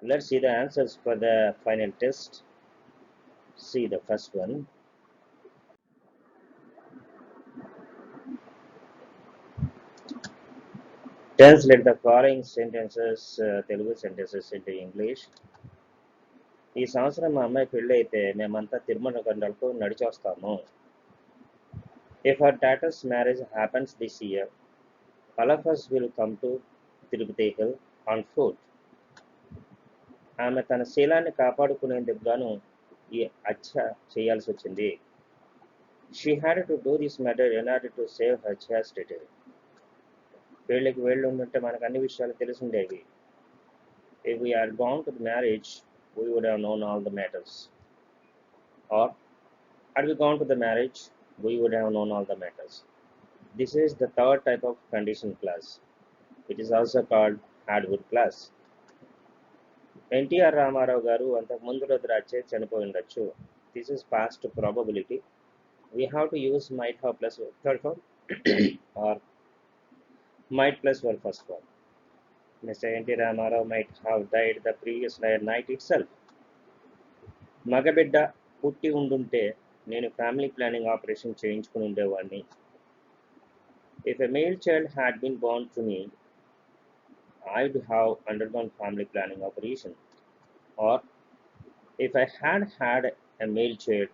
Let's see the answers for the final test. See the first one. Translate the following sentences, Telugu sentences into English. ఈ సంవత్సరం మా అమ్మాయి పెళ్ళి అయితే మేమంతా తిరుమల కొండలకు నడిచి వస్తాము. If our daughter's marriage happens this year, all of us will come to Tirupati Hill on foot. ఆమె తన శీలాన్ని కాపాడుకునేందుకు గాను ఈ హత్య చేయాల్సి వచ్చింది. She had to do this matter in order to save her chastity. పెళ్ళికి వెళ్ళి ఉంటే మనకు అన్ని విషయాలు తెలిసి ఉండేవి. If we had gone to the marriage, we would have known all the matters. Or had we gone to the marriage, we would have known all the matters. This is the third type of condition clause. It is also called had-would clause. NTR Ramarao గారు అంతకు ముందు రోజు రాచే చనిపోయి ఉండొచ్చు. This is past probability. We have to use might have plus third form or might plus one first form. Mr. N.T. Ramarao might have died the previous night itself. మగబిడ్డ పుట్టి ఉండుంటే నేను ఫ్యామిలీ ప్లానింగ్ ఆపరేషన్ చేయించుకుని ఉండేవాడిని. If a male child had been born to me, I would have undergone family planning operation. Or if I had had a male child,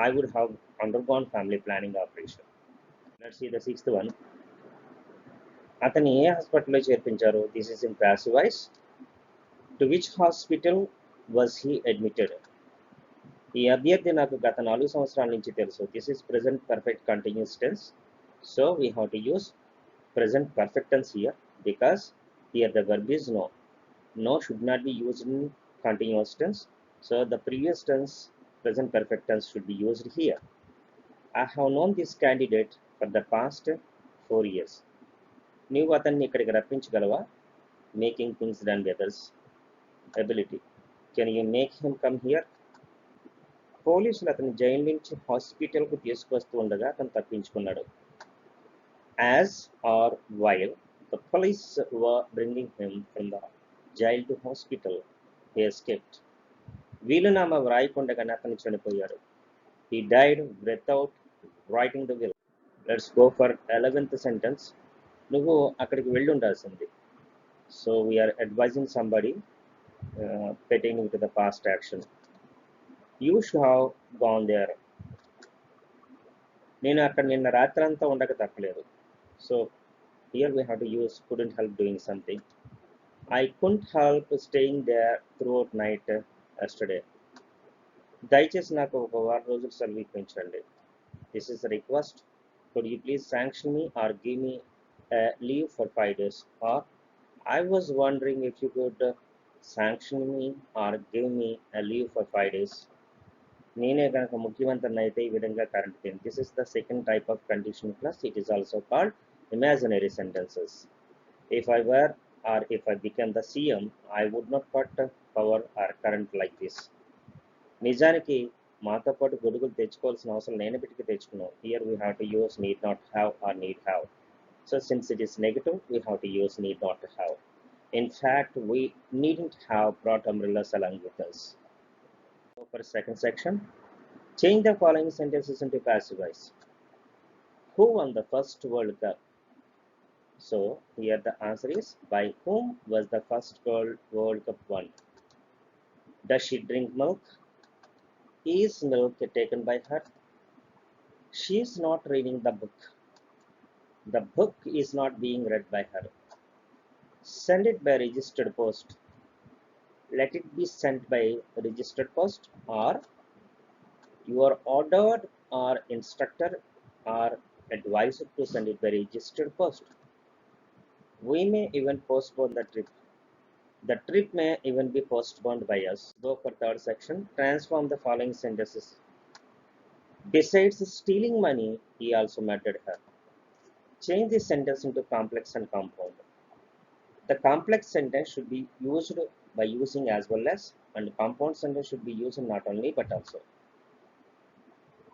I would have undergone family planning operation. Let's see the sixth one. అతన్ని ఏ హాస్పిటల్లో చేర్పించారు? This is in passive voice. To which hospital was he admitted? ఈ అభ్యర్థి నాకు గత 4 సంవత్సరాల నుంచి తెలుసు. This is present perfect continuous tense. So we have to use present perfect tense here because here the verb is no. No should not be used in continuous tense. So the previous tense present perfect tense should be used here. I have known this candidate for the past 4 years. నీవు అతన్ని ఇక్కడికి రప్పించగలవా? Making things done by others ability. Can you make him come here? పోలీసులు అతని జైలు నుంచి హాస్పిటల్కు తీసుకొస్తూ ఉండగా అతను తప్పించుకున్నాడు. As or while the police were bringing him from the jail to hospital he escaped. వీలునామా వ్రాయకుండగానే అతను చనిపోయాడు. He died without writing the will. Let's go for 11th sentence. నువ్వు అక్కడికి వెళ్ళి ఉండాల్సింది. So we are advising somebody pertaining to the past action. You should have gone there. నేను అక్కడ నిన్న రాత్రంతా ఉండక తప్పలేదు. So here we have to use couldn't help doing something. I couldn't help staying there throughout night yesterday. దయచేసి నాకు ఒక వారం రోజులు సెలవు ఇప్పించండి. This is a request. Could you please sanction me or give me a leave for 5 days? Or I was wondering if you could sanction me or give me a leave for 5 days. నేనే కనుక ముఖ్యమంత్రిని అయితే ఈ విధంగా current పోయింది. This is the second type of conditional clause. It is also called imaginary sentences. If I were or if I became the CM, I would not cut power or current like this. నిజానికి మాతో పాటు గొడుగులు తెచ్చుకోవాల్సిన అవసరం లేనప్పటికీ తెచ్చుకున్నాం. Here we have to use need not have or need have. So since it is negative, we have to use need not to have. In fact, we needn't have brought umbrellas along with us. So for second section, change the following sentences into passive voice. Who won the first World Cup? So here the answer is, by whom was the first World Cup won? Does she drink milk? Is milk taken by her? She is not reading the book. The book is not being read by her. Send it by registered post. Let it be sent by registered post. Or you are ordered or instructed or advised to send it by registered post. We may even postpone the trip. The trip may even be postponed by us. Go for third section. Transform the following sentences. Besides stealing money, he also murdered her. Change this sentence into complex and compound. The complex sentence should be used by using as well as, and compound sentence should be used not only but also.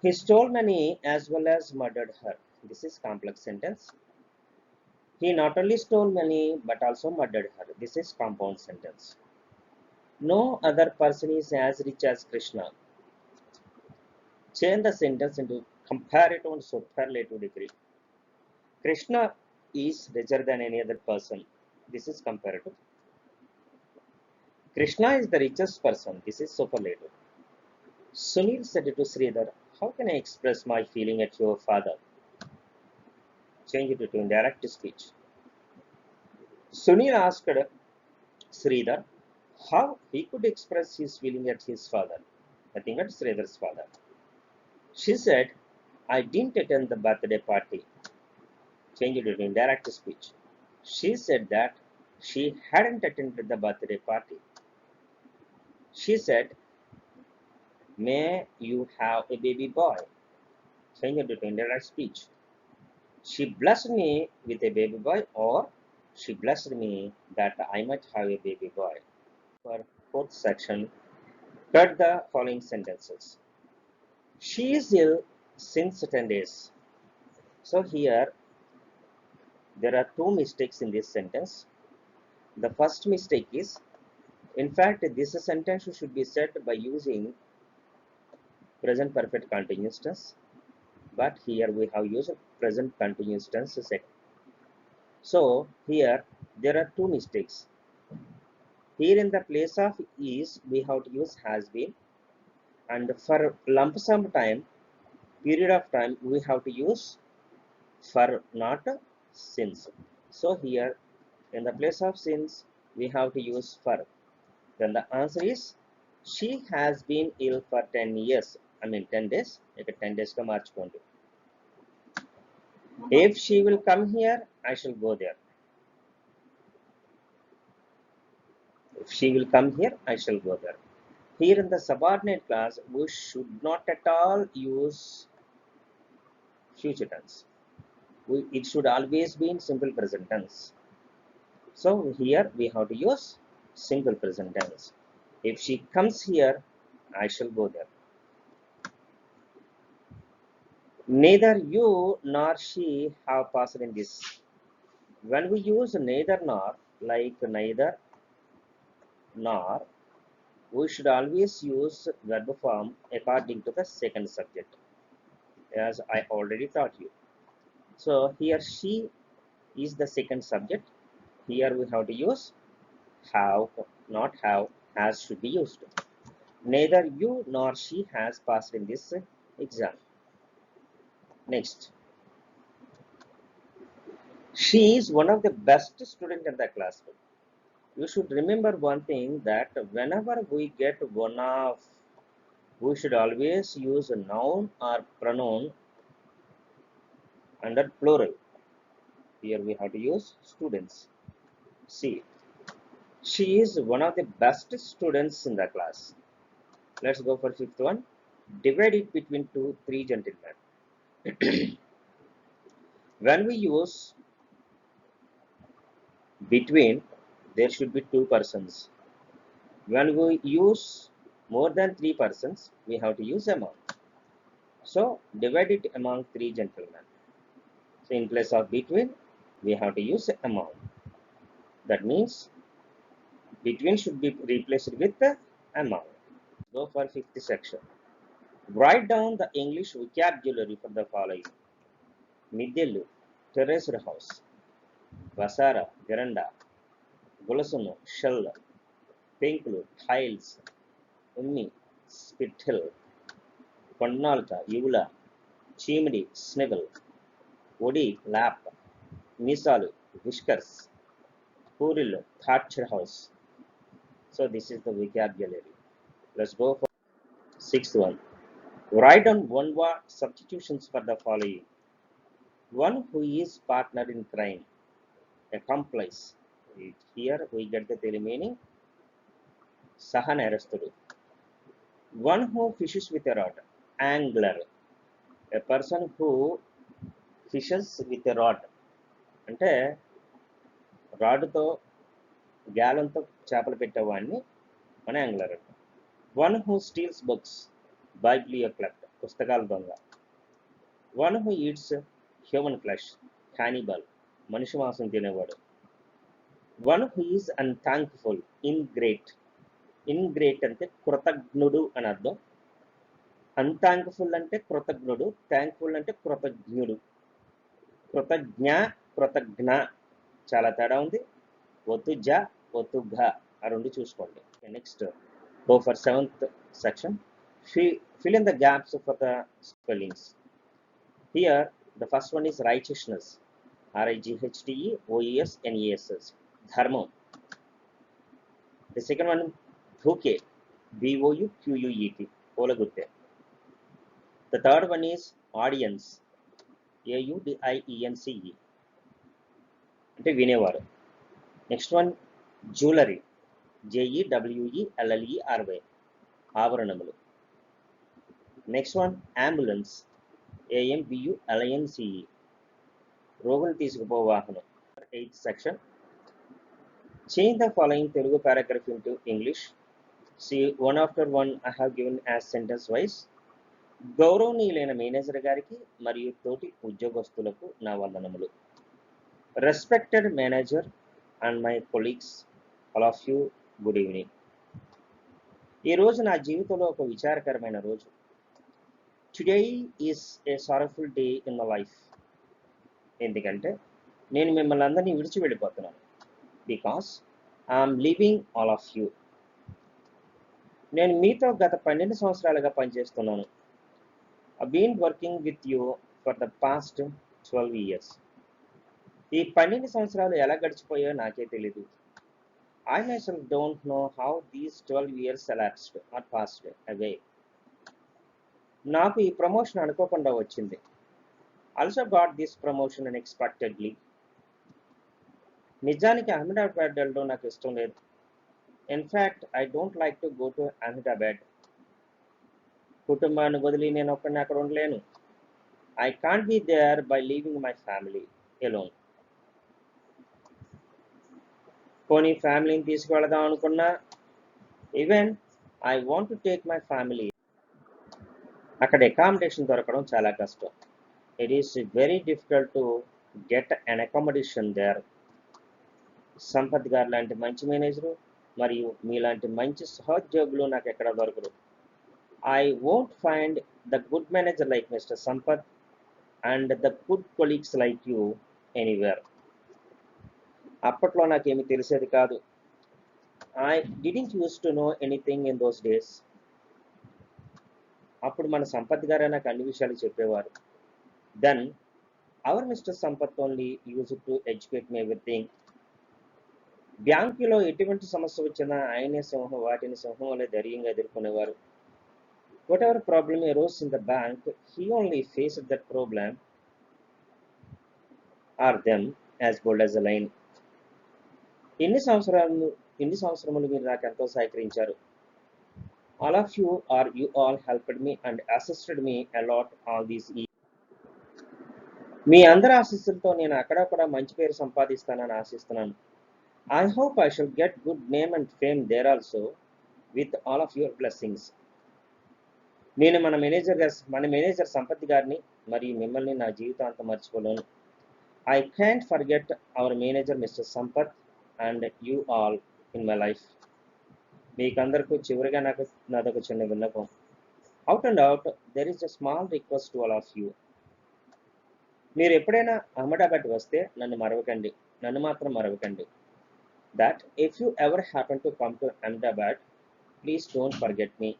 He stole money as well as murdered her. This is complex sentence. He not only stole money but also murdered her. This is compound sentence. No other person is as rich as Krishna. Change the sentence into comparative and superlative degree. Krishna is richer than any other person. This is comparative. Krishna is the richest person. This is superlative. Sunil said to Sridhar, how can I express my feeling at your father? Change it to indirect speech. Sunil asked Sridhar how he could express his feeling at his father. I think at Sridhar's father. She said, I didn't attend the birthday party. Change it to indirect speech. She said that she hadn't attended the birthday party. She said, may you have a baby boy. Change it to indirect speech. She blessed me with a baby boy, or she blessed me that I might have a baby boy. For fourth section, cut the following sentences. She is ill since 10 days. So here there are two mistakes in this sentence. The first mistake is, in fact, this sentence should be said by using present perfect continuous tense, but here we have used present continuous tense set. So here there are two mistakes. Here in the place of is, we have to use has been, and for lump sum time, period of time, we have to use for, not since. So here in the place of since, we have to use for. Then the answer is, she has been ill for 10 years. I mean 10 days. 10 days ka marchukondi. If she will come here, I shall go there. If she will come here, I shall go there. Here in the subordinate class, we should not at all use future tense. It should always be in simple present tense. So here we have to use simple present tense. If she comes here, I shall go there. Neither you nor she have passed in this. When we use neither nor, like neither nor, we should always use verb form according to the second subject, as I already taught you. So here she is the second subject. Here we have to use have, not have, has should be used. Neither you nor she has passed in this exam. Next. She is one of the best students in the classroom. You should remember one thing, that whenever we get one of, we should always use a noun or pronoun under plural. Here we have to use students. See, she is one of the best students in the class. Let's go for fifth one. Divide it between three gentlemen. When we use between, there should be two persons. When we use more than three persons, we have to use among. So divide it among three gentlemen. So in place of between, we have to use among. That means between should be replaced with among. Go for fifth section. Write down the English vocabulary for the following. Middelu, terraced house. Vasara, veranda. Golasunu, shell. Penkulu, tiles. Ummi, spittle. Konnalta, Yula. Chimney, snivel. Odi, lap. Misalu, whiskers. Purilu, thatched house. So this is the vocabulary. Let's go for sixth one. Write down one word substitutions for the following. One who is partner in crime, accomplice. Here we get the Telugu meaning, Sahanerastudu. One who fishes with a rod, angler. A person who fishes with a rod. అంటే రాడ్తో గ్యాలంతో చేపలు పెట్టేవాడిని మన angler అంట. One who steels books, బైబ్లియోక్లెప్ట్, పుస్తకాల దొంగ. One who eats human flesh, cannibal, మనిషి మాంసం తినేవాడు. One who is అన్థాంక్ఫుల్, ఇన్గ్రేట్, ఇంగ్రేట్ అంటే కృతజ్ఞుడు అని అర్థం. అన్థాంక్ఫుల్ అంటే కృతజ్ఞుడు, థ్యాంక్ఫుల్ అంటే కృతజ్ఞుడు. కృతజ్ఞ, కృతజ్ఞ చాలా తేడా ఉంది. ఒత్తు జ, ఒత్తు ఘ ఆ రెండు చూసుకోండి. Next go for 7th section. Fill in the gaps for the spellings. Here the first one is righteousness, righteousness, dharmam. The second one bouquet, bouquet, olagutte. The third one is audience, audience, అంటే వినేవారు. Next one jewellery, JEWELLERY, ఆభరణములు. Next one ambulance, AMBULANCE, రోగులు తీసుకుపో వాహనం. 8th section. Change the following Telugu paragraph into English. See, one after one I have given as sentence wise. గౌరవనీయులైన manager గారికి మరియు తోటి ఉద్యోగస్తులకు నా వందనములు. Respected manager and my colleagues, all of you, good evening. ఈ రోజు నా జీవితంలో ఒక విచారకరమైన రోజు. Today is a sorrowful day in my life. ఎందుకంటే నేను మిమ్మల్ని అందరినీ విడిచి వెళ్ళిపోతున్నాను. Because I'm leaving all of you. నేను మీతో గత 12 సంవత్సరాలుగా పనిచేస్తున్నాను. I been working with you for the past 12 years. ఈ 12 సంవత్సరాలు ఎలా గడిచిపోయాయో నాకే తెలీదు. I myself don't know how these 12 years elapsed or passed away. నాకు ఈ ప్రమోషన్ అనుకోకుండా వచ్చింది. Also got this promotion unexpectedly. నిజానికి అహ్మదాబాద్ వెళ్ళడం నాకు ఇష్టం లేదు. In fact, I don't like to go to Ahmedabad. కుటుంబాన్ని వదిలి నేను ఒక్కడిని అక్కడ ఉండలేను. I can't be there by leaving my family alone. పోనీ ఫ్యామిలీని తీసుకువెళదాం అనుకున్నా, even I want to take my family, అక్కడ అకామిడేషన్ దొరకడం చాలా కష్టం. It is very difficult to get an accommodation there. Sampath garu లాంటి మంచి మేనేజరు మరియు మీలాంటి మంచి సహోద్యోగులు నాకు ఎక్కడ దొరకరు. I won't find the good manager like mister Sampath and the good colleagues like you anywhere. అప్పట్లో నాకేమి తెలిసేది కాదు. I didn't use to know anything in those days. అప్పుడు మన సంపత్ గారే నాకు అన్ని విషయాలు చెప్పేవారు. Then our mister Sampath only use to educate me everything. బ్యాంకులో ఎటువంటి సమస్య వచ్చినా ఆయనే సింహం, వాటిని సింహం వల్ల ధైర్యంగా ఎదుర్కొనేవారు. Whatever problem arose in the bank, he only faced that problem or them as bold as a lion. ఎన్ని సంవత్సరములు మీరు నాకు ఎంతో సహకరించారు. All of you are you all helped me and assisted me a lot all these years. మీ అందరి ఆశీస్సులతో నేను అక్కడక్కడ మంచి పేరు సంపాదిస్తానని ఆశిస్తున్నాను. I hope I should get good name and fame there also with all of your blessings. నేను మన మేనేజర్ సంపత్ గారిని మరియు మిమ్మల్ని నా జీవితాంతం మర్చిపోలేను. I can't forget our manager Mr Sampath and you all in my life. మీకందరికీ చివరిగా నాదొక చిన్న విన్నపం. Out and out there is a small request to all of you. మీరు ఎప్పుడైనా అహ్మదాబాద్ వస్తే నన్ను మాత్రం మరవకండి. That if you ever happen to come to Ahmedabad, please don't forget me.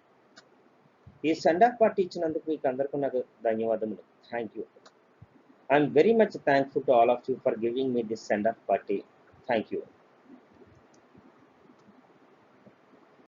ఈ సెండ్ ఆఫ్ పార్టీ ఇచ్చినందుకు మీకు అందరికీ నాకు ధన్యవాదములు. Thank you. I'm very much thankful to all of you for giving me this send off party. Thank you.